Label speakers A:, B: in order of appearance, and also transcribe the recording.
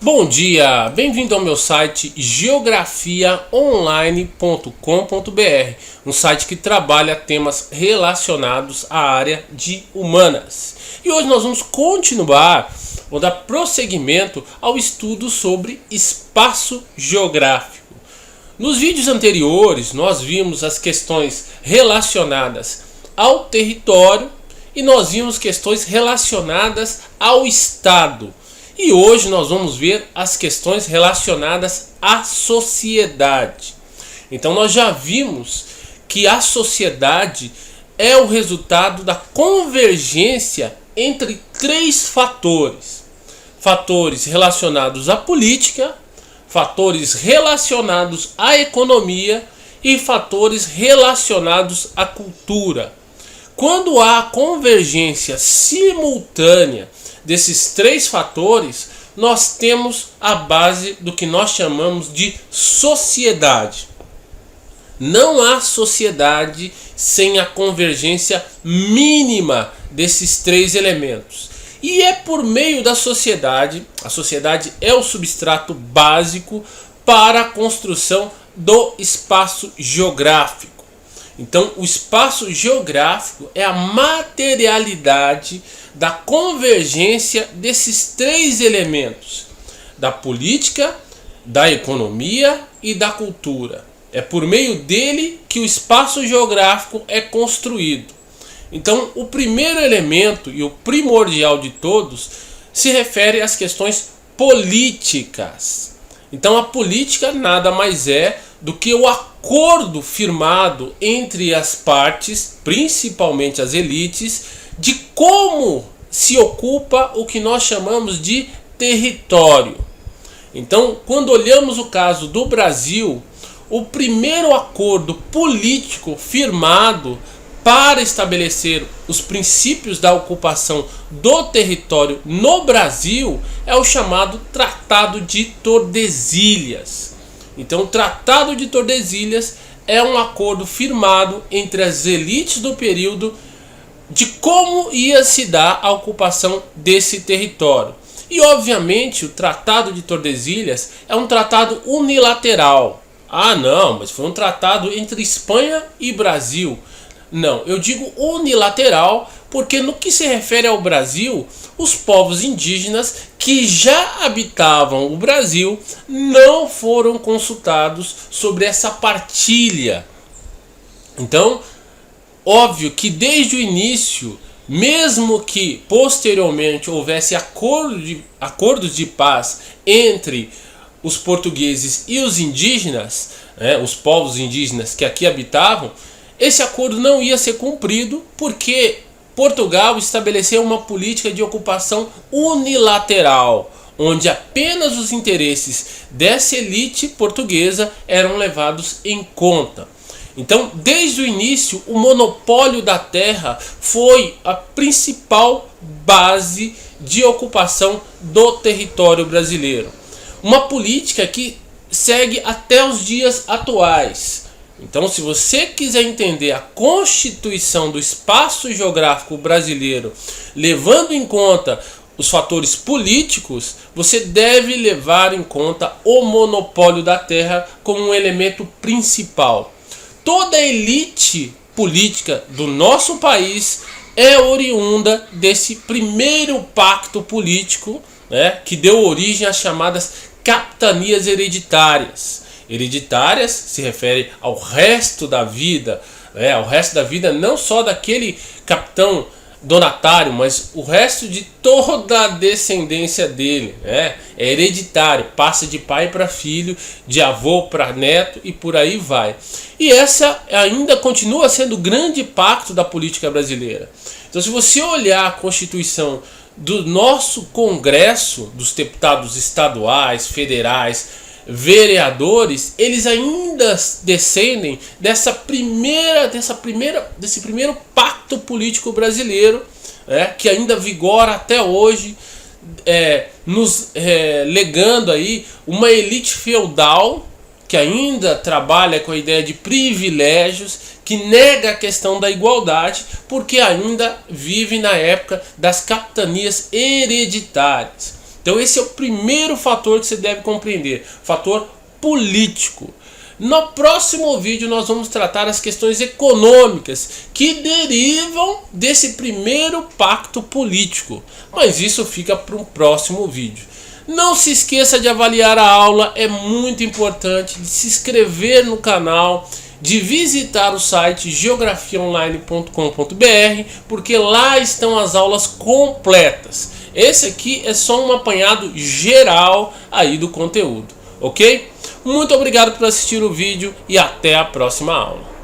A: Bom dia, bem-vindo ao meu site geografiaonline.com.br, um site que trabalha temas relacionados à área de humanas. E hoje nós vamos continuar, vou dar prosseguimento ao estudo sobre espaço geográfico. Nos vídeos anteriores nós vimos as questões relacionadas ao território e nós vimos questões relacionadas ao estado. E hoje nós vamos ver as questões relacionadas à sociedade. Então nós já vimos que a sociedade é o resultado da convergência entre três fatores. Fatores relacionados à política, fatores relacionados à economia e fatores relacionados à cultura. Quando há convergência simultânea desses três fatores, nós temos a base do que nós chamamos de sociedade. Não há sociedade sem a convergência mínima desses três elementos. E é por meio da sociedade, a sociedade é o substrato básico para a construção do espaço geográfico. Então, o espaço geográfico é a materialidade da convergência desses três elementos: da política, da economia e da cultura. É por meio dele que o espaço geográfico é construído. Então, o primeiro elemento e o primordial de todos se refere às questões políticas. Então, a política nada mais é do que o acordo firmado entre as partes, principalmente as elites, de como se ocupa o que nós chamamos de território. Então, quando olhamos o caso do Brasil, o primeiro acordo político firmado para estabelecer os princípios da ocupação do território no Brasil é o chamado Tratado de Tordesilhas. Então, o Tratado de Tordesilhas é um acordo firmado entre as elites do período de como ia se dar a ocupação desse território. E, obviamente, o Tratado de Tordesilhas é um tratado unilateral. Ah, não, mas foi um tratado entre Espanha e Brasil. Não, eu digo unilateral porque no que se refere ao Brasil, os povos indígenas que já habitavam o Brasil não foram consultados sobre essa partilha. Então, óbvio que desde o início, mesmo que posteriormente houvesse acordos de paz entre os portugueses e os indígenas, os povos indígenas que aqui habitavam, esse acordo não ia ser cumprido porque Portugal estabeleceu uma política de ocupação unilateral, onde apenas os interesses dessa elite portuguesa eram levados em conta. Então, desde o início, o monopólio da terra foi a principal base de ocupação do território brasileiro. Uma política que segue até os dias atuais. Então, se você quiser entender a constituição do espaço geográfico brasileiro, levando em conta os fatores políticos, você deve levar em conta o monopólio da terra como um elemento principal. Toda a elite política do nosso país é oriunda desse primeiro pacto político, que deu origem às chamadas capitanias hereditárias. Hereditárias se refere ao resto da vida, ao resto da vida não só daquele capitão donatário, mas o resto de toda a descendência dele. É hereditário, passa de pai para filho, de avô para neto e por aí vai. E essa ainda continua sendo o grande pacto da política brasileira. Então, se você olhar a Constituição do nosso Congresso, dos deputados estaduais, federais, vereadores, eles ainda descendem desse primeiro pacto político brasileiro, que ainda vigora até hoje, nos legando aí uma elite feudal que ainda trabalha com a ideia de privilégios, que nega a questão da igualdade, porque ainda vive na época das capitanias hereditárias. Então esse é o primeiro fator que você deve compreender, fator político. No próximo vídeo nós vamos tratar as questões econômicas que derivam desse primeiro pacto político, mas isso fica para um próximo vídeo. Não se esqueça de avaliar a aula, é muito importante, de se inscrever no canal, de visitar o site geografiaonline.com.br, porque lá estão as aulas completas. Esse aqui é só um apanhado geral aí do conteúdo, ok? Muito obrigado por assistir o vídeo e até a próxima aula.